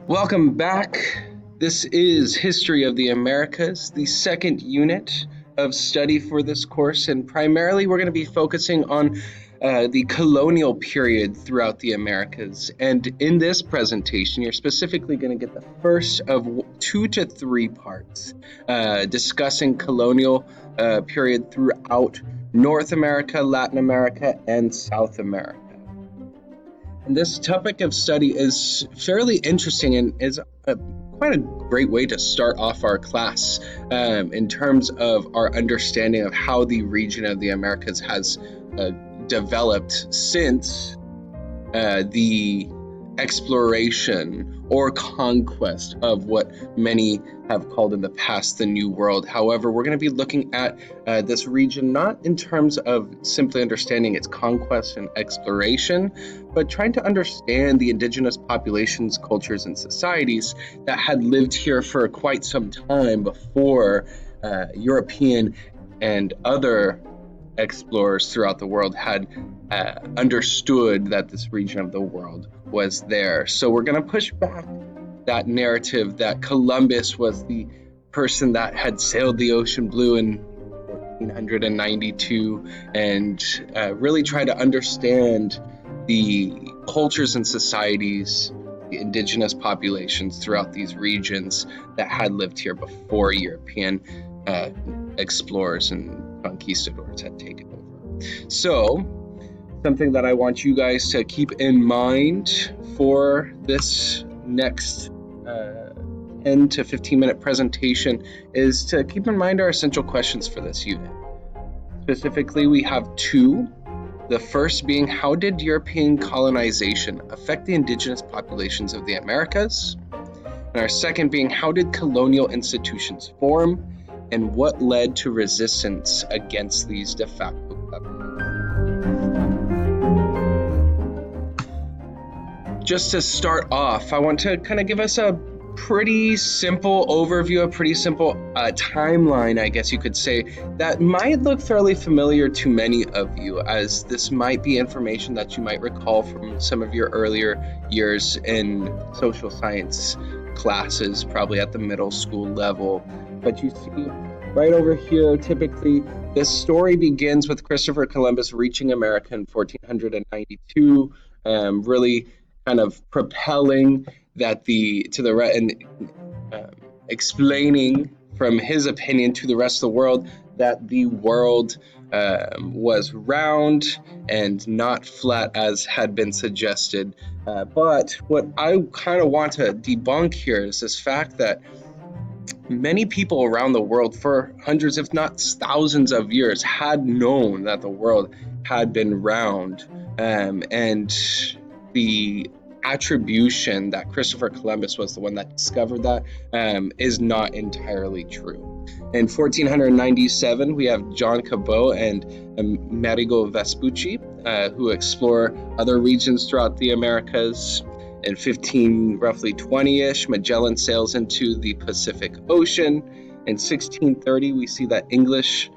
Welcome back. This is History of the Americas, the second unit of study for this course, and primarily we're going to be focusing on the colonial period throughout the Americas. And in this presentation, you're specifically going to get the first of 2 to 3 parts discussing colonial period throughout North America, Latin America, and South America. And this topic of study is fairly interesting and is quite a great way to start off our class in terms of our understanding of how the region of the Americas has developed since the exploration or conquest of what many have called in the past the New World. However, we're going to be looking at this region not in terms of simply understanding its conquest and exploration, but trying to understand the indigenous populations, cultures, and societies that had lived here for quite some time before European and other explorers throughout the world had understood that this region of the world was there. So we're going to push back that narrative that Columbus was the person that had sailed the ocean blue in 1492 and really try to understand the cultures and societies, the indigenous populations throughout these regions that had lived here before European explorers and conquistadors had taken over. So, something that I want you guys to keep in mind for this next 10 to 15 minute presentation is to keep in mind our essential questions for this unit. Specifically, we have 2. The first being, how did European colonization affect the indigenous populations of the Americas? And our second being, how did colonial institutions form? And what led to resistance against these de facto governments? Just to start off, I want to kind of give us a pretty simple overview, a pretty simple timeline, I guess you could say, that might look fairly familiar to many of you, as this might be information that you might recall from some of your earlier years in social science classes, probably at the middle school level. But you see right over here, typically this story begins with Christopher Columbus reaching America in 1492, really kind of propelling that explaining from his opinion to the rest of the world that the world was round and not flat as had been suggested. But what I kind of want to debunk here is this fact that many people around the world for hundreds, if not thousands of years, had known that the world had been round, and the attribution that Christopher Columbus was the one that discovered that is not entirely true. In 1497, we have John Cabot and Amerigo Vespucci, who explore other regions throughout the Americas. In 1520-ish, Magellan sails into the Pacific Ocean. In 1630, we see that English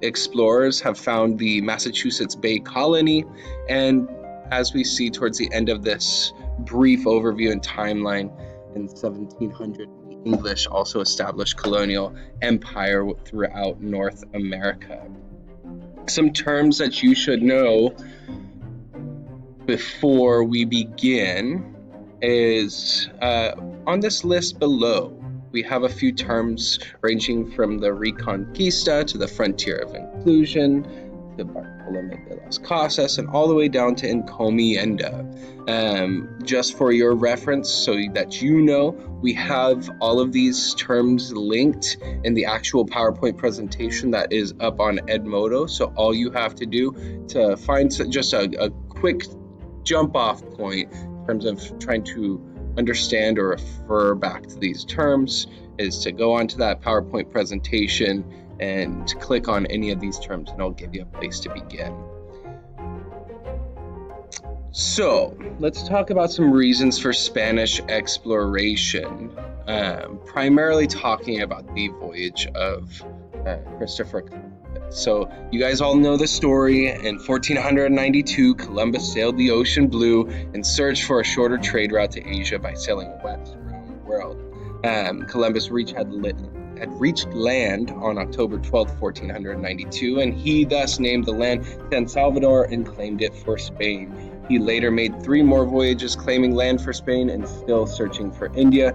explorers have found the Massachusetts Bay Colony, and as we see towards the end of this brief overview and timeline, in 1700, the English also established colonial empire throughout North America. Some terms that you should know before we begin is on this list below, we have a few terms ranging from the Reconquista to the frontier of inclusion, to Bartolome de las Casas, and all the way down to encomienda. Just for your reference, so that you know, we have all of these terms linked in the actual PowerPoint presentation that is up on Edmodo. So all you have to do to find just a quick jump off point in terms of trying to understand or refer back to these terms is to go onto that PowerPoint presentation and click on any of these terms, and I'll give you a place to begin. So let's talk about some reasons for Spanish exploration, primarily talking about the voyage of Christopher Columbus. So you guys all know the story. In 1492, Columbus sailed the ocean blue in search for a shorter trade route to Asia by sailing west around the world. Columbus had reached land on October 12, 1492, and he thus named the land San Salvador and claimed it for Spain. He later made 3 more voyages claiming land for Spain and still searching for India.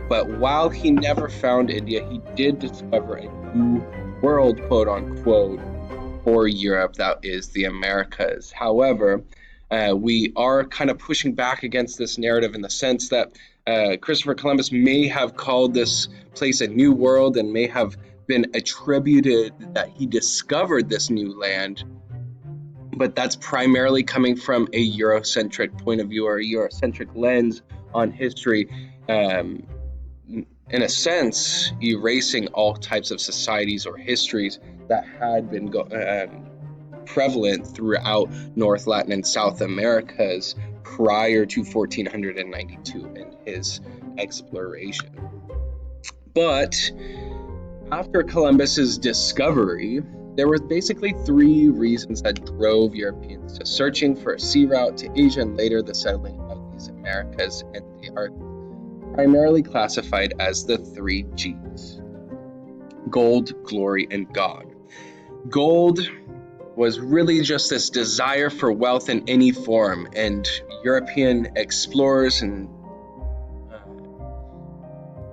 But while he never found India, he did discover a new world, quote unquote, for Europe, that is the Americas. However, we are kind of pushing back against this narrative in the sense that Christopher Columbus may have called this place a new world and may have been attributed that he discovered this new land, but that's primarily coming from a Eurocentric point of view or a Eurocentric lens on history, in a sense, erasing all types of societies or histories that had been prevalent throughout North, Latin, and South Americas prior to 1492 and his exploration. But after Columbus's discovery, there were basically 3 reasons that drove Europeans to searching for a sea route to Asia and later the settling of these Americas, and they are primarily classified as the 3 G's: gold, glory, and God. Gold was really just this desire for wealth in any form, and European explorers and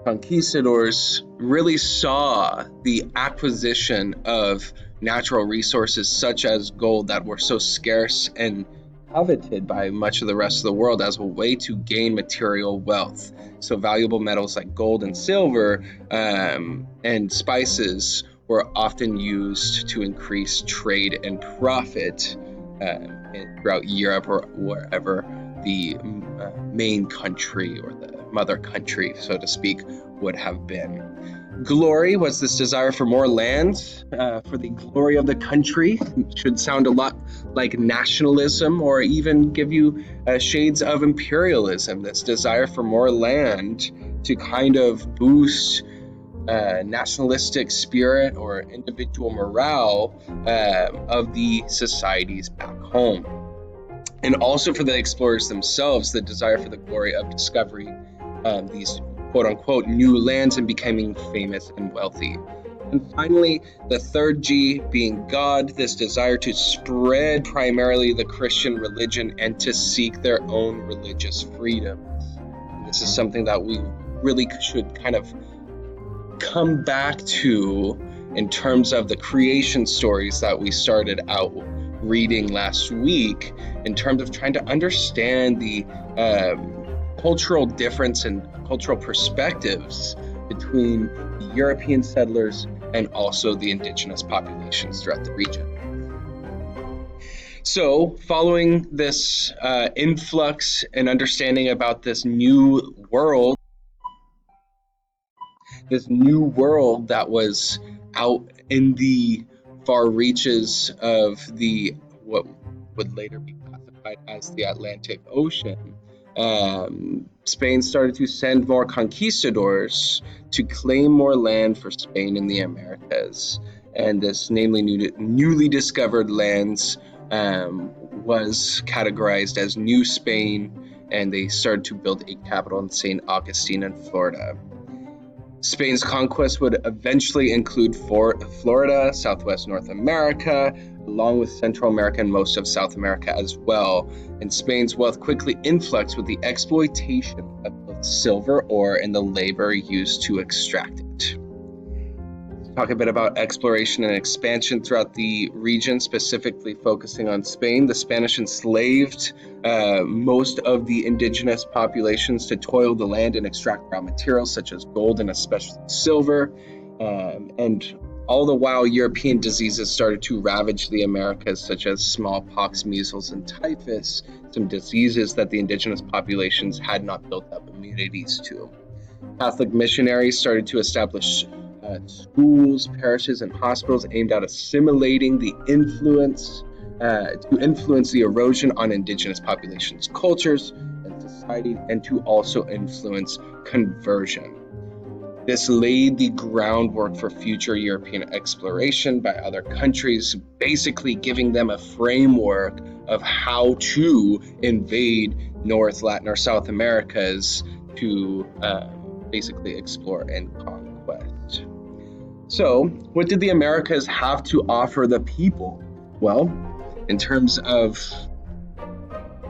conquistadors really saw the acquisition of natural resources such as gold that were so scarce and coveted by much of the rest of the world as a way to gain material wealth. So valuable metals like gold and silver and spices were often used to increase trade and profit throughout Europe or wherever the main country or the mother country, so to speak, would have been. Glory was this desire for more land, for the glory of the country. It should sound a lot like nationalism or even give you shades of imperialism, this desire for more land to kind of boost nationalistic spirit or individual morale of the societies back home. And also for the explorers themselves, the desire for the glory of discovering these quote-unquote new lands and becoming famous and wealthy. And finally, the 3rd G being God, this desire to spread primarily the Christian religion and to seek their own religious freedoms. And this is something that we really should kind of come back to in terms of the creation stories that we started out reading last week, in terms of trying to understand the cultural difference and cultural perspectives between the European settlers and also the indigenous populations throughout the region. So following this influx and understanding about this new world that was out in the far reaches of the what would later be classified as the Atlantic Ocean, Spain started to send more conquistadors to claim more land for Spain in the Americas. And this namely newly discovered lands was categorized as New Spain, and they started to build a capital in St. Augustine in Florida. Spain's conquest would eventually include Florida, Southwest North America, along with Central America and most of South America as well. And Spain's wealth quickly influxed with the exploitation of both silver ore and the labor used to extract it. Let's talk a bit about exploration and expansion throughout the region, specifically focusing on Spain. The Spanish enslaved most of the indigenous populations to toil the land and extract raw materials such as gold and especially silver. And all the while, European diseases started to ravage the Americas, such as smallpox, measles, and typhus, some diseases that the indigenous populations had not built up immunities to. Catholic missionaries started to establish schools, parishes, and hospitals aimed at assimilating the influence the erosion on indigenous populations' cultures and society, and to also influence conversion. This laid the groundwork for future European exploration by other countries, basically giving them a framework of how to invade North, Latin, or South Americas to basically explore and conquest. So, what did the Americas have to offer the people? Well, in terms of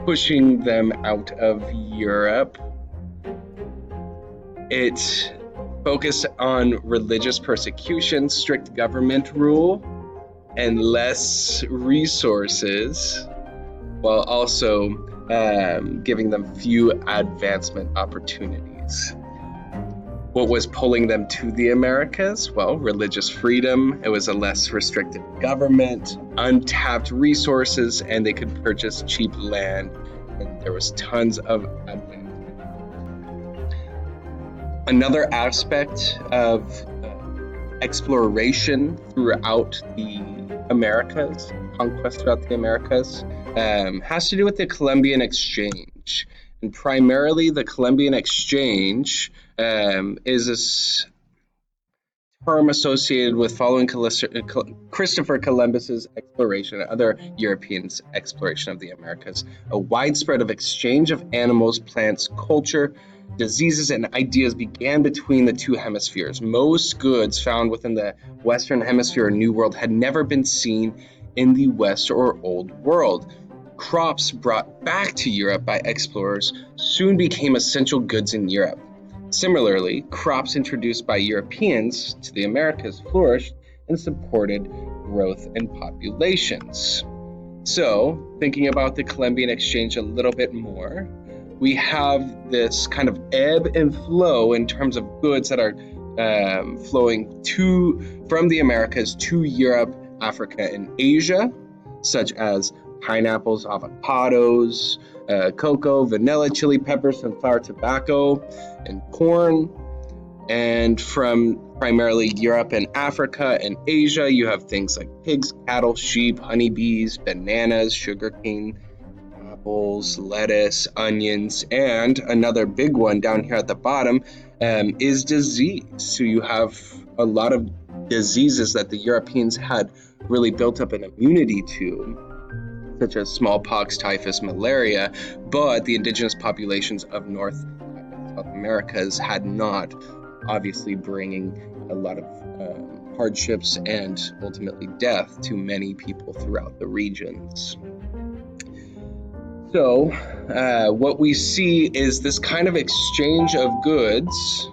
pushing them out of Europe, it focused on religious persecution, strict government rule, and less resources, while also giving them few advancement opportunities. What was pulling them to the Americas? Well, religious freedom. It was a less restricted government, untapped resources, and they could purchase cheap land, and there was tons of advancement. Another aspect of exploration throughout the Americas, conquest throughout the Americas, has to do with the Columbian Exchange. And primarily the Columbian Exchange is this term associated with following Christopher Columbus's exploration and other Europeans' exploration of the Americas. A widespread of exchange of animals, plants, culture, diseases, and ideas began between the two hemispheres. Most goods found within the Western Hemisphere or New World had never been seen in the West or Old World. Crops brought back to Europe by explorers soon became essential goods in Europe. Similarly, crops introduced by Europeans to the Americas flourished and supported growth and populations. So, thinking about the Columbian Exchange a little bit more, we have this kind of ebb and flow in terms of goods that are flowing from the Americas to Europe, Africa, and Asia, such as pineapples, avocados, cocoa, vanilla, chili peppers, sunflower tobacco, and corn. And from primarily Europe and Africa and Asia, you have things like pigs, cattle, sheep, honeybees, bananas, sugarcane, apples, lettuce, onions, and another big one down here at the bottom is disease. So you have a lot of diseases that the Europeans had really built up an immunity to, such as smallpox, typhus, malaria, but the indigenous populations of North and South Americas had not, obviously bringing a lot of hardships and ultimately death to many people throughout the regions. So what we see is this kind of exchange of goods.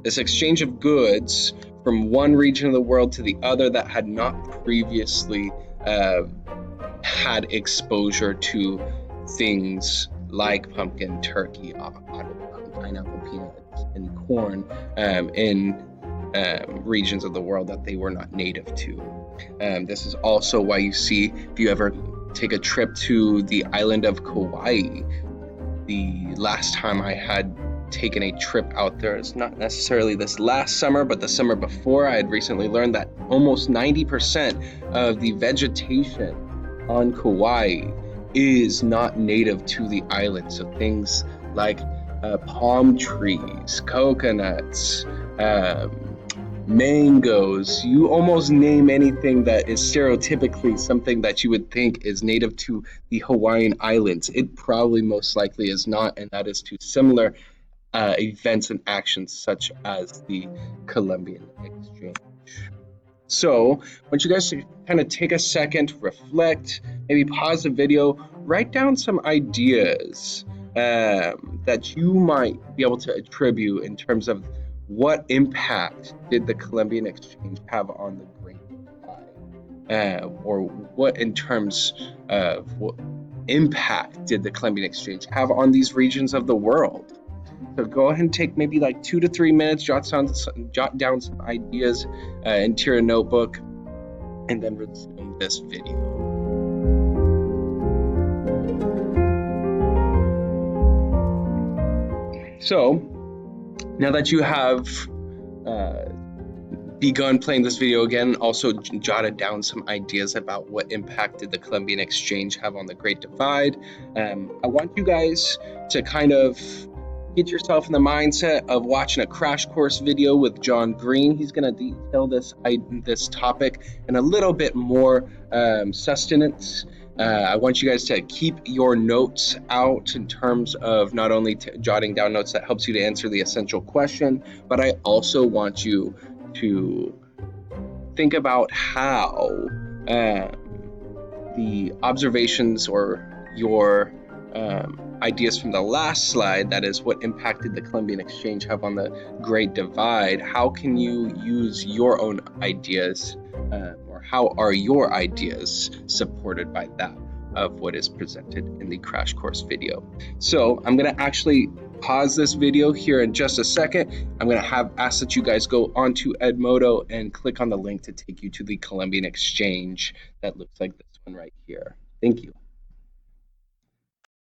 This exchange of goods from one region of the world to the other that had not previously had exposure to things like pumpkin, turkey, avocado, pineapple, peanuts, and corn in regions of the world that they were not native to. This is also why you see, if you ever take a trip to the island of Kauai, the last time I had taken a trip out there, it's not necessarily this last summer, but the summer before, I had recently learned that almost 90% of the vegetation on Kauai is not native to the island. So things like palm trees, coconuts, mangoes, you almost name anything that is stereotypically something that you would think is native to the Hawaiian Islands. It probably most likely is not, and that is to similar events and actions such as the Columbian Exchange. So I want you guys to kind of take a second, reflect, maybe pause the video, write down some ideas that you might be able to attribute in terms of what impact did the Columbian Exchange have on the Great Kauai, or what in terms of what impact did the Columbian Exchange have on these regions of the world. So go ahead and take maybe like 2 to 3 minutes, jot down some ideas into your notebook, and then resume this video. So now that you have begun playing this video again, also jotted down some ideas about what impact did the Columbian Exchange have on the Great Divide. I want you guys to kind of get yourself in the mindset of watching a crash course video with John Green. He's going to detail this topic in a little bit more sustenance. I want you guys to keep your notes out in terms of not only jotting down notes that helps you to answer the essential question, but I also want you to think about how the observations or your ideas from the last slide, that is what impact did the Columbian Exchange have on the Great Divide, how can you use your own ideas or how are your ideas supported by that of what is presented in the crash course video. So I'm going to actually pause this video here in just a second. I'm going to ask that you guys go onto Edmodo and click on the link to take you to the Columbian Exchange that looks like this one right here. Thank you.